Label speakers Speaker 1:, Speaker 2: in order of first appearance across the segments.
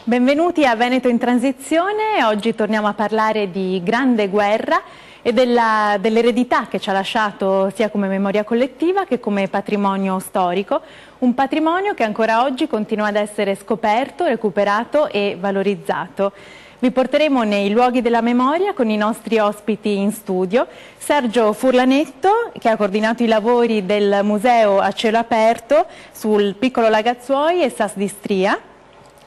Speaker 1: Benvenuti a Veneto in Transizione. Oggi torniamo a parlare di Grande Guerra e dell'eredità che ci ha lasciato sia come memoria collettiva che come patrimonio storico, un patrimonio che ancora oggi continua ad essere scoperto, recuperato e valorizzato. Vi porteremo nei luoghi della memoria con i nostri ospiti in studio: Sergio Furlanetto, che ha coordinato i lavori del museo a cielo aperto sul Piccolo Lagazzuoi e Sas di Stria;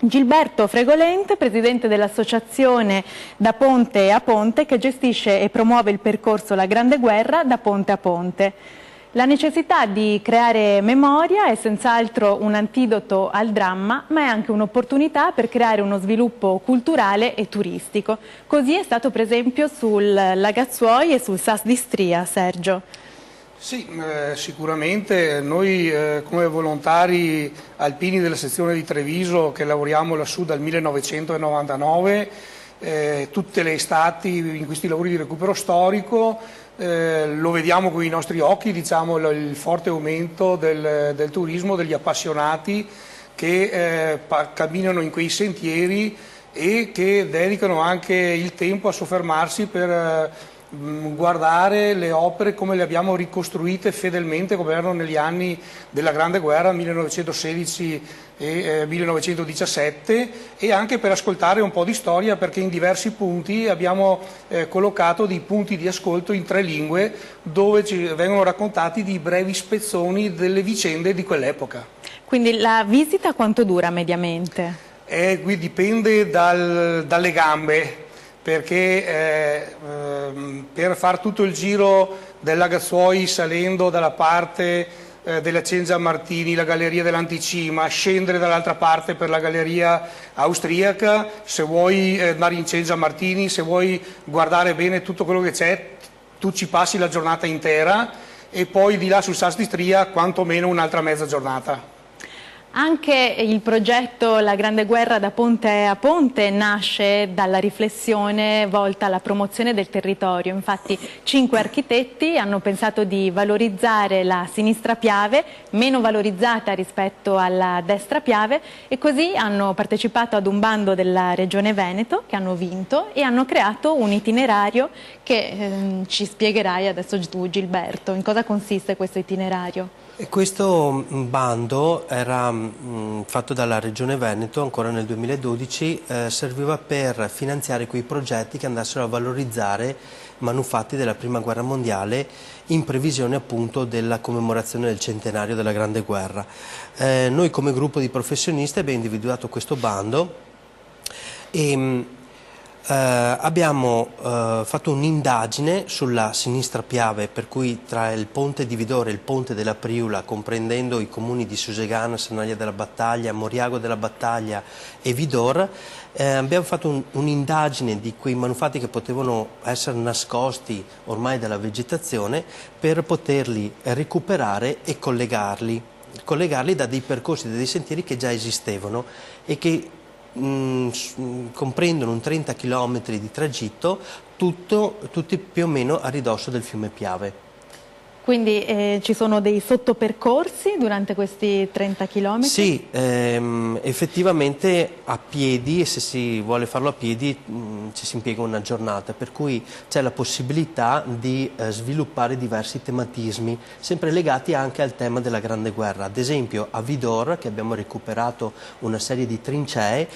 Speaker 1: Gilberto Fregolente, presidente dell'associazione Da Ponte a Ponte, che gestisce e promuove il percorso La Grande Guerra da ponte a ponte. La necessità di creare memoria è senz'altro un antidoto al dramma, ma è anche un'opportunità per creare uno sviluppo culturale e turistico. Così è stato per esempio sul Lagazzuoi e sul Sas di Stria, Sergio.
Speaker 2: Sì, sicuramente noi come volontari alpini della sezione di Treviso, che lavoriamo lassù dal 1999, tutte le estati in questi lavori di recupero storico, lo vediamo con i nostri occhi, diciamo, il forte aumento del turismo, degli appassionati che camminano in quei sentieri e che dedicano anche il tempo a soffermarsi per guardare le opere come le abbiamo ricostruite fedelmente, come erano negli anni della Grande Guerra 1916 e 1917, e anche per ascoltare un po' di storia, perché in diversi punti abbiamo collocato dei punti di ascolto in 3 lingue dove ci vengono raccontati di brevi spezzoni delle vicende di quell'epoca.
Speaker 1: Quindi la visita quanto dura mediamente?
Speaker 2: Qui dipende dalle gambe, perché per far tutto il giro del Lagazzuoi salendo dalla parte della Cengia Martini, la Galleria dell'Anticima, scendere dall'altra parte per la Galleria austriaca, se vuoi andare in Cengia Martini, se vuoi guardare bene tutto quello che c'è, tu ci passi la giornata intera, e poi di là sul Sas di Stria quantomeno un'altra mezza giornata.
Speaker 1: Anche il progetto La Grande Guerra da Ponte a Ponte nasce dalla riflessione volta alla promozione del territorio. Infatti 5 architetti hanno pensato di valorizzare la sinistra Piave, meno valorizzata rispetto alla destra Piave, e così hanno partecipato ad un bando della Regione Veneto che hanno vinto e hanno creato un itinerario che ci spiegherai adesso tu, Gilberto. In cosa consiste questo itinerario?
Speaker 3: Questo bando era fatto dalla Regione Veneto ancora nel 2012, serviva per finanziare quei progetti che andassero a valorizzare manufatti della Prima Guerra Mondiale in previsione appunto della commemorazione del centenario della Grande Guerra. Noi come gruppo di professionisti abbiamo individuato questo bando e abbiamo fatto un'indagine sulla sinistra Piave, per cui tra il ponte di Vidore e il ponte della Priula, comprendendo i comuni di Susegana, Sernaglia della Battaglia, Moriago della Battaglia e Vidor, abbiamo fatto un'indagine di quei manufatti che potevano essere nascosti ormai dalla vegetazione, per poterli recuperare e collegarli da dei percorsi, da dei sentieri che già esistevano e che comprendono un 30 km di tragitto, tutti più o meno a ridosso del fiume Piave.
Speaker 1: Quindi ci sono dei sottopercorsi durante questi 30 km?
Speaker 3: Sì, effettivamente a piedi, e se si vuole farlo a piedi ci si impiega una giornata, per cui c'è la possibilità di sviluppare diversi tematismi, sempre legati anche al tema della Grande Guerra. Ad esempio a Vidor, che abbiamo recuperato una serie di trincee,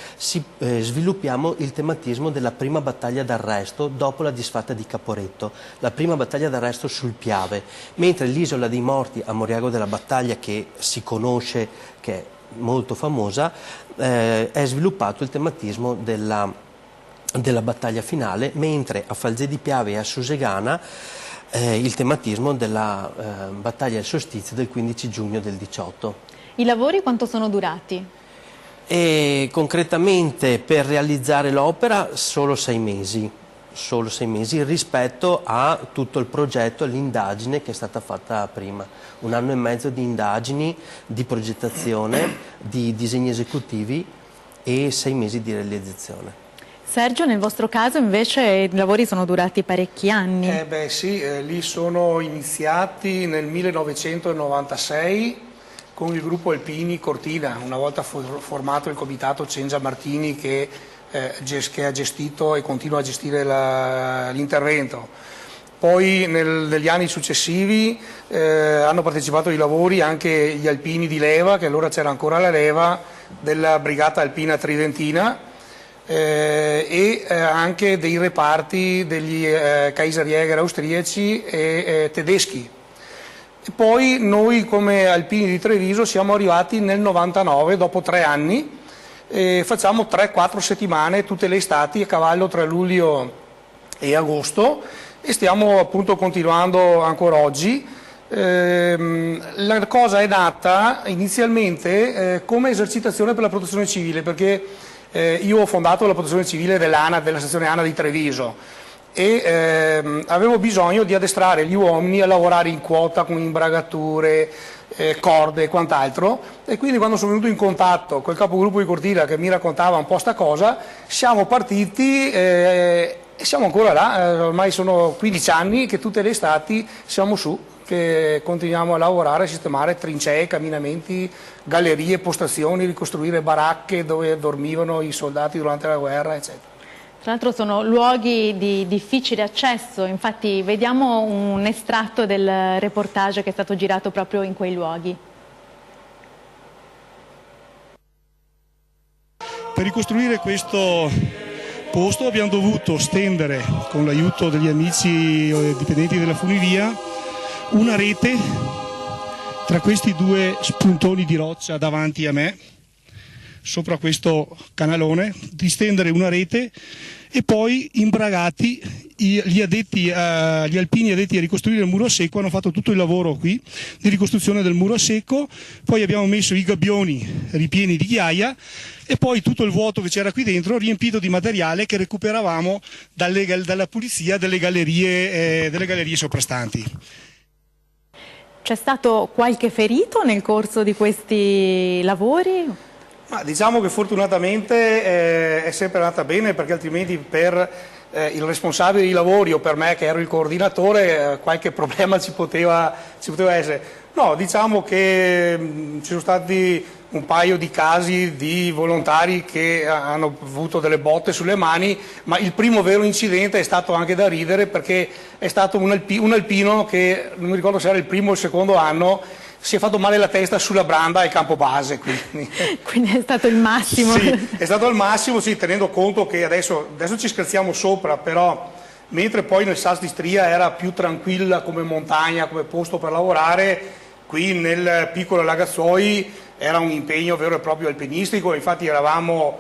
Speaker 3: sviluppiamo il tematismo della prima battaglia d'arresto dopo la disfatta di Caporetto, la prima battaglia d'arresto sul Piave. Mentre l'isola dei morti a Moriago della Battaglia, che si conosce, che è molto famosa, è sviluppato il tematismo della battaglia finale, mentre a Falzè di Piave e a Susegana il tematismo della battaglia del solstizio del 15 giugno del 18.
Speaker 1: I lavori quanto sono durati?
Speaker 3: E concretamente per realizzare l'opera solo 6 mesi. Solo 6 mesi rispetto a tutto il progetto, l'indagine che è stata fatta prima. 1 anno e mezzo di indagini, di progettazione, di disegni esecutivi e 6 mesi di realizzazione.
Speaker 1: Sergio, nel vostro caso invece i lavori sono durati parecchi anni.
Speaker 2: Sì, lì sono iniziati nel 1996 con il gruppo Alpini Cortina, una volta formato il comitato Cengia Martini che ha gestito e continua a gestire l'intervento. Poi negli anni successivi hanno partecipato ai lavori anche gli alpini di leva, che allora c'era ancora la leva della Brigata Alpina Tridentina, e anche dei reparti degli Kaiserjäger austriaci e tedeschi. E poi noi come Alpini di Treviso siamo arrivati nel 99, dopo 3 anni, e facciamo 3-4 settimane tutte le estati a cavallo tra luglio e agosto, e stiamo appunto continuando ancora oggi. La cosa è nata inizialmente come esercitazione per la protezione civile, perché io ho fondato la protezione civile dell'ANA, della sezione ANA di Treviso, e avevo bisogno di addestrare gli uomini a lavorare in quota con imbragature, corde e quant'altro, e quindi quando sono venuto in contatto col capogruppo di Cortina che mi raccontava un po' sta cosa, siamo partiti e siamo ancora là. Ormai sono 15 anni che tutte le estati siamo su, che continuiamo a lavorare, a sistemare trincee, camminamenti, gallerie, postazioni, ricostruire baracche dove dormivano i soldati durante la guerra, eccetera.
Speaker 1: Tra l'altro sono luoghi di difficile accesso, infatti vediamo un estratto del reportage che è stato girato proprio in quei luoghi.
Speaker 4: Per ricostruire questo posto abbiamo dovuto stendere, con l'aiuto degli amici dipendenti della funivia, una rete tra questi 2 spuntoni di roccia davanti a me, sopra questo canalone, di stendere una rete, e poi imbragati gli alpini addetti a ricostruire il muro a secco hanno fatto tutto il lavoro qui di ricostruzione del muro a secco. Poi abbiamo messo i gabbioni ripieni di ghiaia e poi tutto il vuoto che c'era qui dentro riempito di materiale che recuperavamo dalla pulizia delle gallerie soprastanti.
Speaker 1: C'è stato qualche ferito nel corso di questi lavori?
Speaker 2: Ma diciamo che fortunatamente è sempre andata bene, perché altrimenti per il responsabile dei lavori o per me che ero il coordinatore qualche problema ci poteva essere. No, diciamo che ci sono stati un paio di casi di volontari che hanno avuto delle botte sulle mani, ma il primo vero incidente è stato anche da ridere, perché è stato un alpino che, non mi ricordo se era il primo o il secondo anno, si è fatto male la testa sulla branda al campo base.
Speaker 1: Quindi è stato il massimo.
Speaker 2: Sì, è stato il massimo, sì, tenendo conto che adesso ci scherziamo sopra, però mentre poi nel Sas di Stria era più tranquilla come montagna, come posto per lavorare, qui nel piccolo Lagazzoi era un impegno vero e proprio alpinistico. Infatti eravamo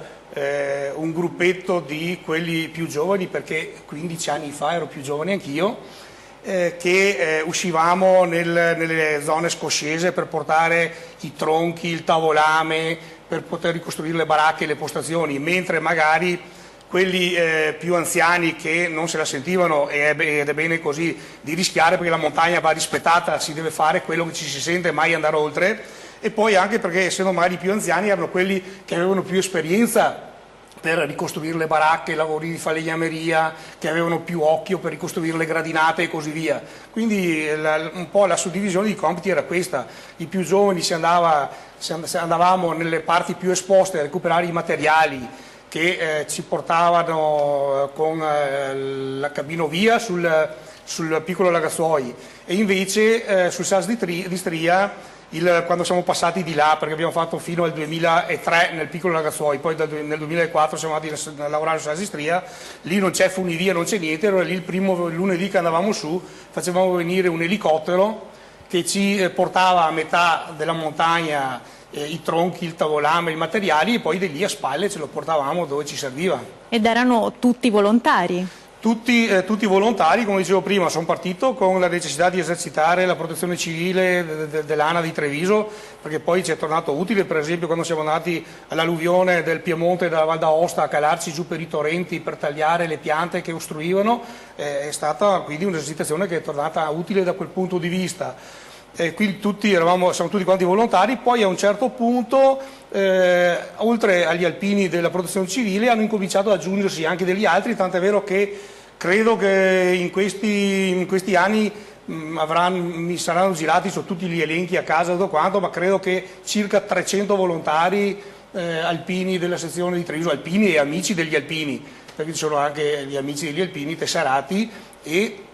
Speaker 2: un gruppetto di quelli più giovani, perché 15 anni fa ero più giovane anch'io, che uscivamo nelle zone scoscese per portare i tronchi, il tavolame, per poter ricostruire le baracche e le postazioni, mentre magari quelli più anziani che non se la sentivano, ed è bene così, di rischiare, perché la montagna va rispettata, si deve fare quello che ci si sente, mai andare oltre, e poi anche perché essendo magari più anziani erano quelli che avevano più esperienza per ricostruire le baracche, lavori di falegnameria, che avevano più occhio per ricostruire le gradinate e così via. Quindi un po' la suddivisione di compiti era questa: i più giovani andavamo nelle parti più esposte a recuperare i materiali che ci portavano con la cabinovia sul piccolo Lagazzoi, e invece sul Sas di Stria, quando siamo passati di là, perché abbiamo fatto fino al 2003 nel piccolo Lagazzoi, poi nel 2004 siamo andati a lavorare su Sas di Stria, lì non c'è funivia, non c'è niente, allora lì il primo lunedì che andavamo su facevamo venire un elicottero che ci portava a metà della montagna i tronchi, il tavolame, i materiali, e poi di lì a spalle ce lo portavamo dove ci serviva.
Speaker 1: Ed erano tutti volontari?
Speaker 2: Tutti volontari, come dicevo prima. Sono partito con la necessità di esercitare la protezione civile dell'ANA di Treviso, perché poi ci è tornato utile, per esempio quando siamo andati all'alluvione del Piemonte e della Val d'Aosta a calarci giù per i torrenti per tagliare le piante che ostruivano, è stata quindi un'esercitazione che è tornata utile da quel punto di vista. Quindi siamo tutti quanti volontari. Poi a un certo punto, oltre agli alpini della protezione civile, hanno incominciato ad aggiungersi anche degli altri, tant'è vero che credo che in questi anni mi saranno girati su tutti gli elenchi a casa e tutto quanto, ma credo che circa 300 volontari alpini della sezione di Treviso, alpini e amici degli alpini, perché ci sono anche gli amici degli alpini tesserati e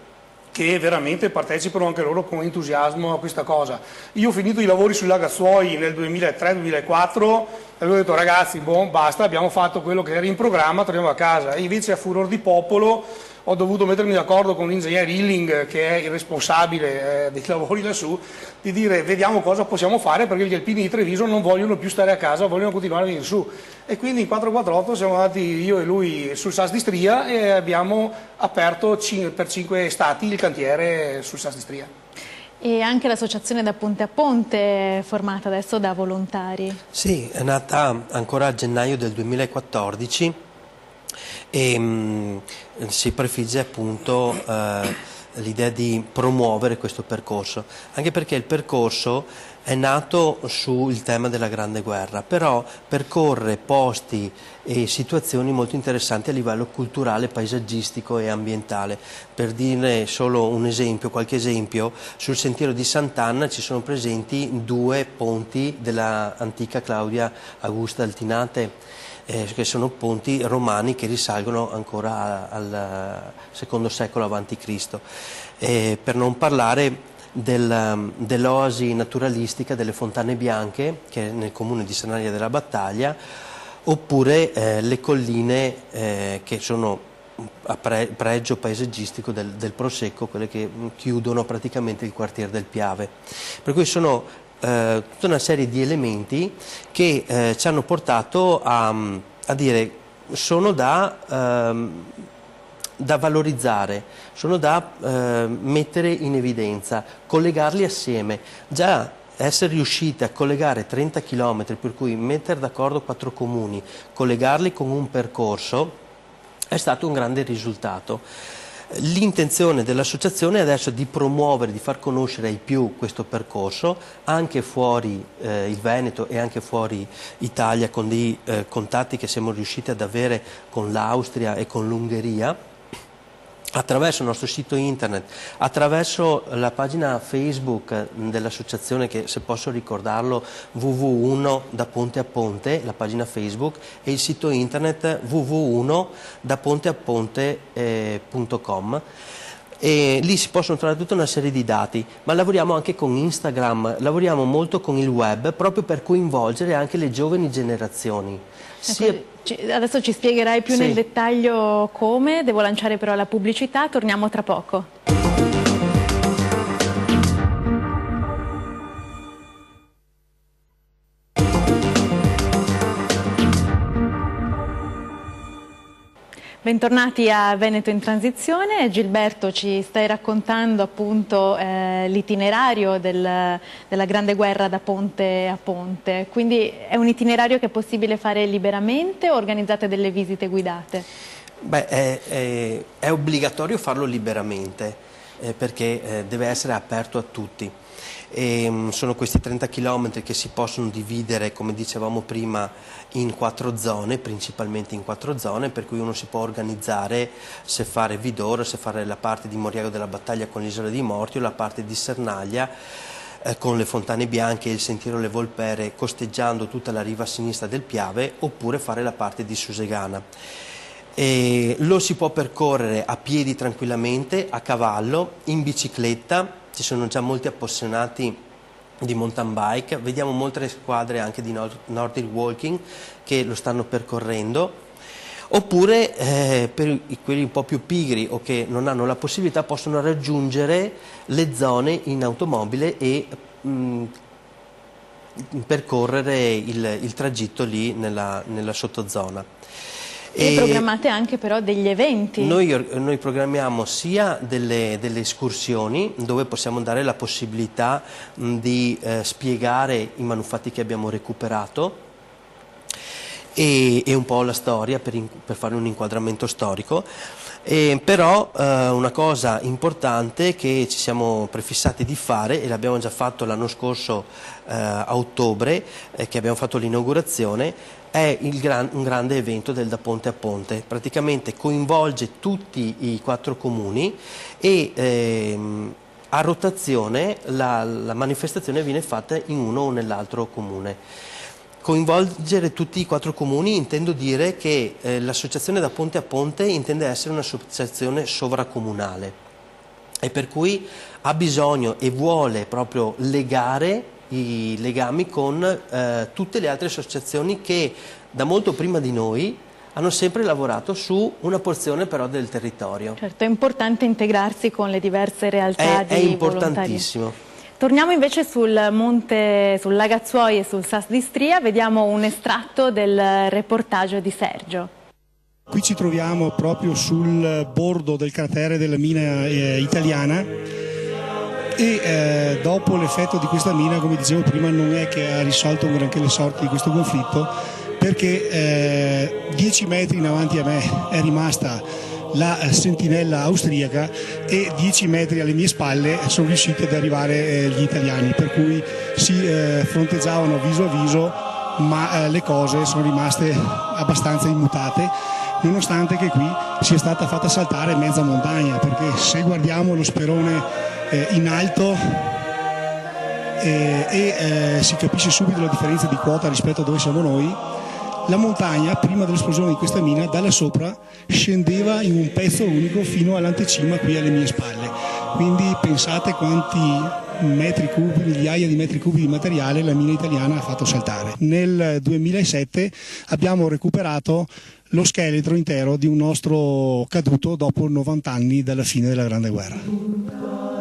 Speaker 2: che veramente partecipano anche loro con entusiasmo a questa cosa. Io ho finito i lavori sul Lagazzuoi nel 2003-2004 e avevo detto ragazzi, basta, abbiamo fatto quello che era in programma, torniamo a casa. E invece a furor di popolo ho dovuto mettermi d'accordo con l'ingegnere Hilling, che è il responsabile dei lavori lassù, di dire vediamo cosa possiamo fare, perché gli alpini di Treviso non vogliono più stare a casa, vogliono continuare a venire su. E quindi in 448 siamo andati io e lui sul SAS di Stria e abbiamo aperto per 5 stati il cantiere sul SAS di Stria.
Speaker 1: E anche l'associazione Da Ponte a Ponte è formata adesso da volontari.
Speaker 3: Sì, è nata ancora a gennaio del 2014 e si prefigge appunto l'idea di promuovere questo percorso, anche perché il percorso è nato sul tema della Grande Guerra, però percorre posti e situazioni molto interessanti a livello culturale, paesaggistico e ambientale. Per dire solo un esempio, qualche esempio, sul sentiero di Sant'Anna ci sono presenti 2 ponti dell'antica Claudia Augusta Altinate, che sono ponti romani che risalgono ancora al secondo secolo a.C. Per non parlare dell'oasi naturalistica delle Fontane Bianche, che è nel comune di Sanaria della Battaglia, oppure le colline che sono a pregio paesaggistico del Prosecco, quelle che chiudono praticamente il quartiere del Piave. Per cui sono tutta una serie di elementi che ci hanno portato a dire sono da valorizzare, sono da mettere in evidenza, collegarli assieme. Già essere riusciti a collegare 30 km, per cui mettere d'accordo 4 comuni, collegarli con un percorso, è stato un grande risultato. L'intenzione dell'associazione è adesso di promuovere, di far conoscere ai più questo percorso, anche fuori il Veneto e anche fuori Italia, con dei contatti che siamo riusciti ad avere con l'Austria e con l'Ungheria, attraverso il nostro sito internet, attraverso la pagina Facebook dell'associazione, che se posso ricordarlo www.1 da Ponte a Ponte, la pagina Facebook, e il sito internet www.daponteaponte.com. E lì si possono trovare tutta una serie di dati, ma lavoriamo anche con Instagram, lavoriamo molto con il web, proprio per coinvolgere anche le giovani generazioni.
Speaker 1: Adesso ci spiegherai più nel dettaglio come, devo lanciare però la pubblicità, torniamo tra poco. Bentornati a Veneto in Transizione. Gilberto, ci stai raccontando appunto l'itinerario della Grande Guerra da ponte a ponte, quindi è un itinerario che è possibile fare liberamente o organizzate delle visite guidate?
Speaker 3: Beh, è obbligatorio farlo liberamente perché deve essere aperto a tutti. Sono questi 30 km che si possono dividere, come dicevamo prima, in 4 zone, principalmente in 4 zone, per cui uno si può organizzare se fare Vidoro, se fare la parte di Moriago della Battaglia con l'Isola dei Morti, o la parte di Sernaglia con le Fontane Bianche e il sentiero Le Volpere, costeggiando tutta la riva sinistra del Piave, oppure fare la parte di Susegana. Lo si può percorrere a piedi tranquillamente, a cavallo, in bicicletta. Ci sono già molti appassionati di mountain bike, vediamo molte squadre anche di Nordic Walking che lo stanno percorrendo, oppure per quelli un po' più pigri o che non hanno la possibilità possono raggiungere le zone in automobile e percorrere il tragitto lì nella sottozona.
Speaker 1: E programmate anche però degli eventi?
Speaker 3: Noi programmiamo sia delle escursioni dove possiamo dare la possibilità di spiegare i manufatti che abbiamo recuperato e un po' la storia per fare un inquadramento storico. Però una cosa importante che ci siamo prefissati di fare, e l'abbiamo già fatto l'anno scorso a ottobre, che abbiamo fatto l'inaugurazione, è un grande evento del Da Ponte a Ponte. Praticamente coinvolge tutti i 4 comuni e a rotazione la manifestazione viene fatta in uno o nell'altro comune. Coinvolgere tutti i 4 comuni intendo dire che l'associazione da ponte a ponte intende essere un'associazione sovracomunale e per cui ha bisogno e vuole proprio legare i legami con tutte le altre associazioni che da molto prima di noi hanno sempre lavorato su una porzione però del territorio.
Speaker 1: Certo, è importante integrarsi con le diverse realtà di
Speaker 3: È importantissimo.
Speaker 1: volontari. Torniamo invece sul monte, sul Lagazzuoi e sul Sas di Stria, vediamo un estratto del reportage di Sergio.
Speaker 4: Qui ci troviamo proprio sul bordo del cratere della mina italiana e dopo l'effetto di questa mina, come dicevo prima, non è che ha risolto un granché le sorti di questo conflitto, perché 10 metri in avanti a me è rimasta la sentinella austriaca e 10 metri alle mie spalle sono riusciti ad arrivare gli italiani, per cui si fronteggiavano viso a viso, ma le cose sono rimaste abbastanza immutate, nonostante che qui sia stata fatta saltare mezza montagna, perché se guardiamo lo sperone in alto si capisce subito la differenza di quota rispetto a dove siamo noi. La montagna, prima dell'esplosione di questa mina, da là sopra scendeva in un pezzo unico fino all'antecima qui alle mie spalle. Quindi pensate quanti metri cubi, migliaia di metri cubi di materiale la mina italiana ha fatto saltare. Nel 2007 abbiamo recuperato lo scheletro intero di un nostro caduto dopo 90 anni dalla fine della Grande Guerra.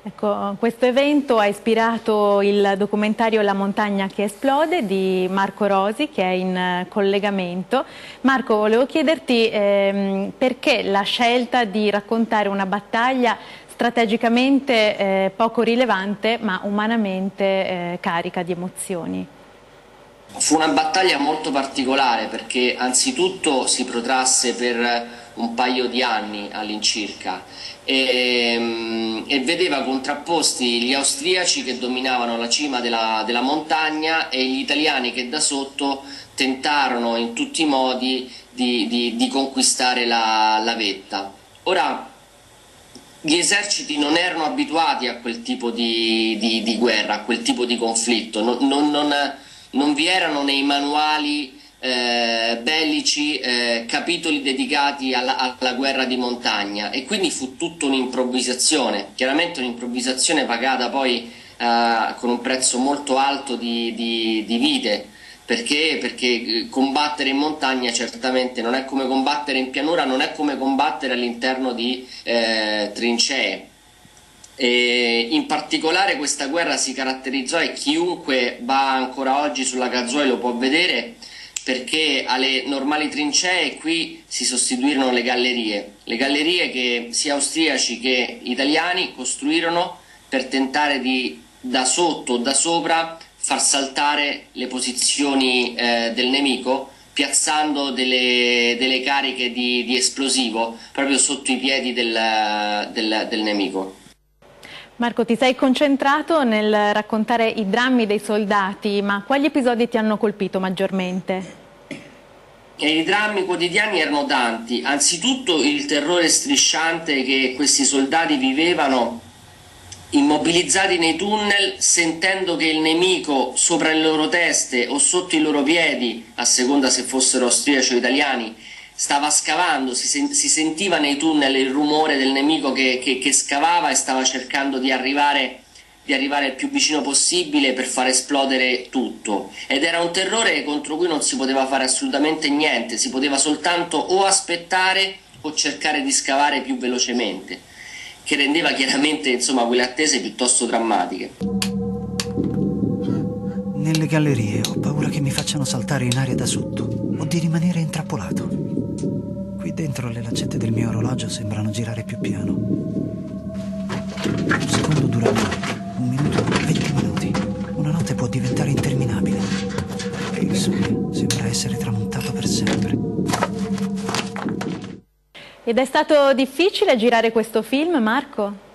Speaker 1: Ecco, questo evento ha ispirato il documentario La montagna che esplode di Marco Rosi, che è in collegamento. Marco, volevo chiederti perché la scelta di raccontare una battaglia strategicamente poco rilevante ma umanamente carica di emozioni.
Speaker 5: Fu una battaglia molto particolare perché anzitutto si protrasse per un paio di anni all'incirca e vedeva contrapposti gli austriaci che dominavano la cima della montagna e gli italiani che da sotto tentarono in tutti i modi di conquistare la vetta. Ora, gli eserciti non erano abituati a quel tipo di guerra, a quel tipo di conflitto, non vi erano nei manuali bellici capitoli dedicati alla guerra di montagna e quindi fu tutto un'improvvisazione, chiaramente un'improvvisazione pagata poi con un prezzo molto alto di vite, perché combattere in montagna certamente non è come combattere in pianura, non è come combattere all'interno di trincee. E in particolare questa guerra si caratterizzò, e chiunque va ancora oggi sulla Lagazzuoi lo può vedere, perché alle normali trincee qui si sostituirono le gallerie che sia austriaci che italiani costruirono per tentare di da sotto o da sopra far saltare le posizioni del nemico, piazzando delle cariche di esplosivo proprio sotto i piedi del nemico.
Speaker 1: Marco, ti sei concentrato nel raccontare i drammi dei soldati, ma quali episodi ti hanno colpito maggiormente?
Speaker 5: I drammi quotidiani erano tanti, anzitutto il terrore strisciante che questi soldati vivevano immobilizzati nei tunnel, sentendo che il nemico sopra le loro teste o sotto i loro piedi, a seconda se fossero austriaci o italiani, stava scavando, si sentiva nei tunnel il rumore del nemico che scavava e stava cercando di arrivare il più vicino possibile per far esplodere tutto. Ed era un terrore contro cui non si poteva fare assolutamente niente, si poteva soltanto o aspettare o cercare di scavare più velocemente, che rendeva chiaramente, insomma, quelle attese piuttosto drammatiche.
Speaker 6: Nelle gallerie ho paura che mi facciano saltare in aria da sotto o di rimanere intrappolato. Qui dentro le lancette del mio orologio sembrano girare più piano. Un secondo dura minuti, un minuto 20 minuti. Una notte può diventare interminabile. E il sole sembra essere tramontato per sempre.
Speaker 1: Ed è stato difficile girare questo film, Marco?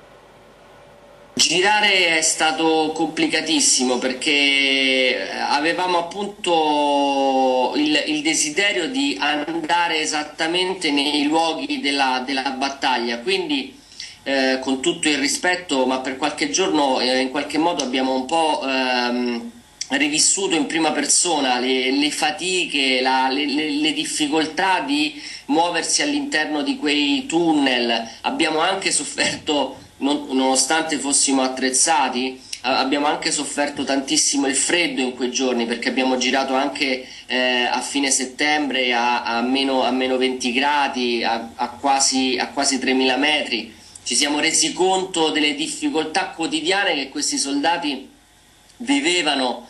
Speaker 5: Girare è stato complicatissimo perché avevamo appunto il desiderio di andare esattamente nei luoghi della battaglia, quindi con tutto il rispetto, ma per qualche giorno in qualche modo abbiamo un po' rivissuto in prima persona le fatiche, le difficoltà di muoversi all'interno di quei tunnel. Abbiamo anche sofferto, nonostante fossimo attrezzati, abbiamo anche sofferto tantissimo il freddo in quei giorni, perché abbiamo girato anche a fine settembre a meno 20 gradi, a quasi 3000 metri. Ci siamo resi conto delle difficoltà quotidiane che questi soldati vivevano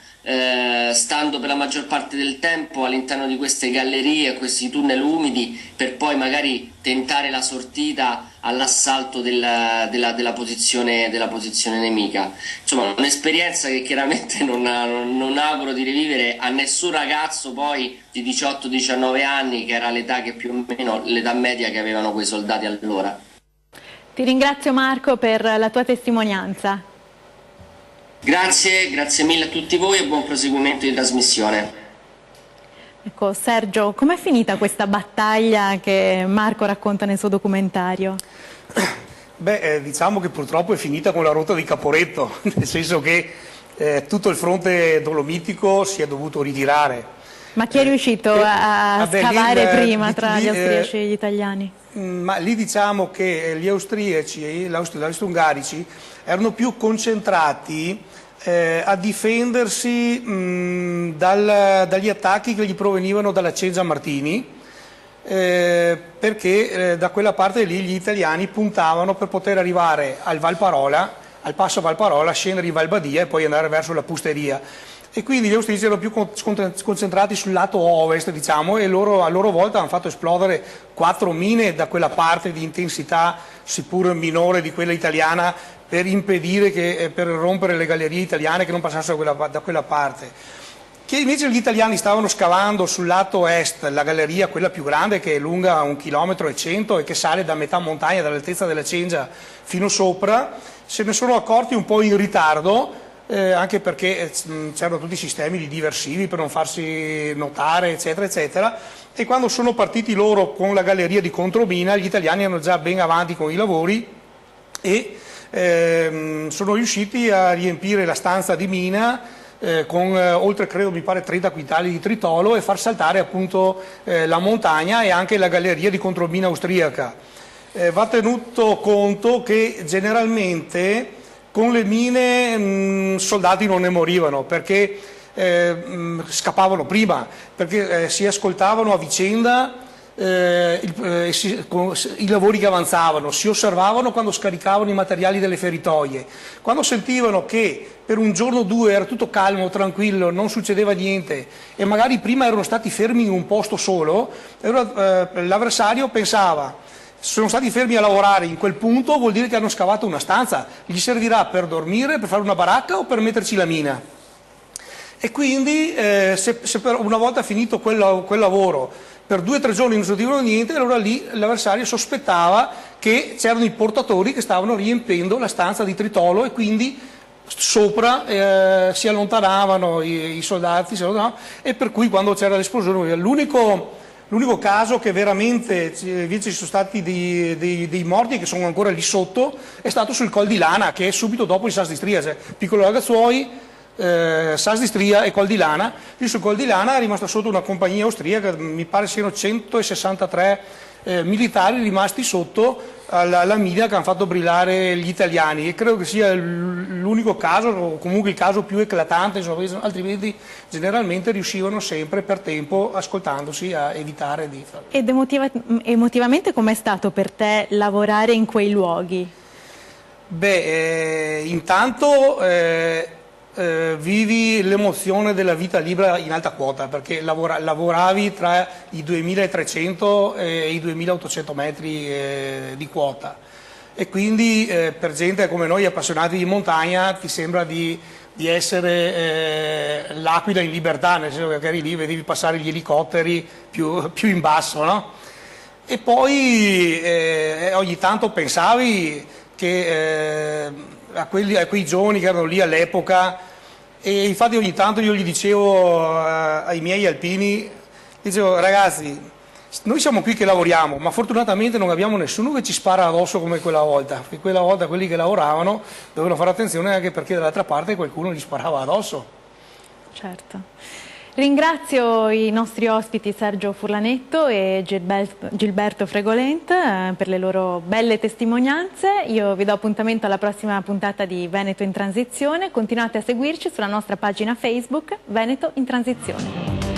Speaker 5: stando per la maggior parte del tempo all'interno di queste gallerie, questi tunnel umidi, per poi magari tentare la sortita all'assalto della posizione nemica. Insomma, un'esperienza che chiaramente non auguro di rivivere a nessun ragazzo poi di 18-19 anni, che era l'età che più o meno l'età media che avevano quei soldati allora.
Speaker 1: Ti ringrazio Marco per la tua testimonianza.
Speaker 5: Grazie mille a tutti voi e buon proseguimento di trasmissione.
Speaker 1: Ecco, Sergio, com'è finita questa battaglia che Marco racconta nel suo documentario?
Speaker 2: Beh, diciamo che purtroppo è finita con la rotta di Caporetto, nel senso che tutto il fronte dolomitico si è dovuto ritirare.
Speaker 1: Ma chi è riuscito a scavare prima tra gli austriaci e gli italiani?
Speaker 2: Ma lì diciamo che gli austriaci e gli austro-ungarici erano più concentrati a difendersi dagli attacchi che gli provenivano dalla Ceggia Martini, perché da quella parte lì gli italiani puntavano per poter arrivare al Valparola, al passo Valparola, scendere in Valbadia e poi andare verso la Pusteria. E quindi gli austriaci erano più concentrati sul lato ovest, diciamo, e loro a loro volta hanno fatto esplodere 4 mine da quella parte di intensità seppur minore di quella italiana, per impedire per rompere le gallerie italiane che non passassero da quella parte. Che invece gli italiani stavano scavando sul lato est, la galleria, quella più grande, che è lunga 1,1 km e che sale da metà montagna, dall'altezza della Cengia fino sopra, se ne sono accorti un po' in ritardo, anche perché c'erano tutti i sistemi di diversivi per non farsi notare, eccetera, eccetera, e quando sono partiti loro con la galleria di contromina, gli italiani erano già ben avanti con i lavori e sono riusciti a riempire la stanza di mina con oltre, credo, mi pare 30 quintali di tritolo, e far saltare appunto la montagna e anche la galleria di contromina austriaca. Va tenuto conto che generalmente con le mine soldati non ne morivano, perché scappavano prima, perché si ascoltavano a vicenda i lavori che avanzavano, si osservavano quando scaricavano i materiali delle feritoie. Quando sentivano che per un giorno o due era tutto calmo, tranquillo, non succedeva niente e magari prima erano stati fermi in un posto solo, l'avversario pensava: sono stati fermi a lavorare in quel punto, vuol dire che hanno scavato una stanza, gli servirà per dormire, per fare una baracca o per metterci la mina. E quindi se una volta finito quel lavoro per 2 o 3 giorni non sentivano niente, allora lì l'avversario sospettava che c'erano i portatori che stavano riempendo la stanza di tritolo, e quindi sopra si allontanavano i soldati, e per cui quando c'era l'esplosione, l'unico caso che veramente invece ci sono stati dei morti che sono ancora lì sotto è stato sul Col di Lana, che è subito dopo il Sas di Stria, cioè Piccolo Ragazzuoi, Sas di Stria e Col di Lana. Lì sul Col di Lana è rimasta sotto una compagnia austriaca, mi pare siano 163 militari rimasti sotto alla mina che hanno fatto brillare gli italiani, e credo che sia l'unico caso, o comunque il caso più eclatante, insomma, altrimenti generalmente riuscivano sempre per tempo, ascoltandosi, a evitare di fare.
Speaker 1: Ed emotivamente com'è stato per te lavorare in quei luoghi?
Speaker 2: Beh, intanto vivi l'emozione della vita libera in alta quota, perché lavoravi tra i 2300 e i 2800 metri di quota, e quindi per gente come noi appassionati di montagna ti sembra di essere l'aquila in libertà, nel senso che eri lì, vedevi passare gli elicotteri più in basso, no? E poi ogni tanto pensavi che a quei giovani che erano lì all'epoca, e infatti ogni tanto io gli dicevo ai miei alpini, dicevo: ragazzi, Noi siamo qui che lavoriamo, ma fortunatamente non abbiamo nessuno che ci spara addosso come quella volta, perché quella volta quelli che lavoravano dovevano fare attenzione anche perché dall'altra parte qualcuno gli sparava addosso.
Speaker 1: Certo. Ringrazio i nostri ospiti Sergio Furlanetto e Gilberto Fregolent per le loro belle testimonianze. Io vi do appuntamento alla prossima puntata di Veneto in Transizione. Continuate a seguirci sulla nostra pagina Facebook Veneto in Transizione.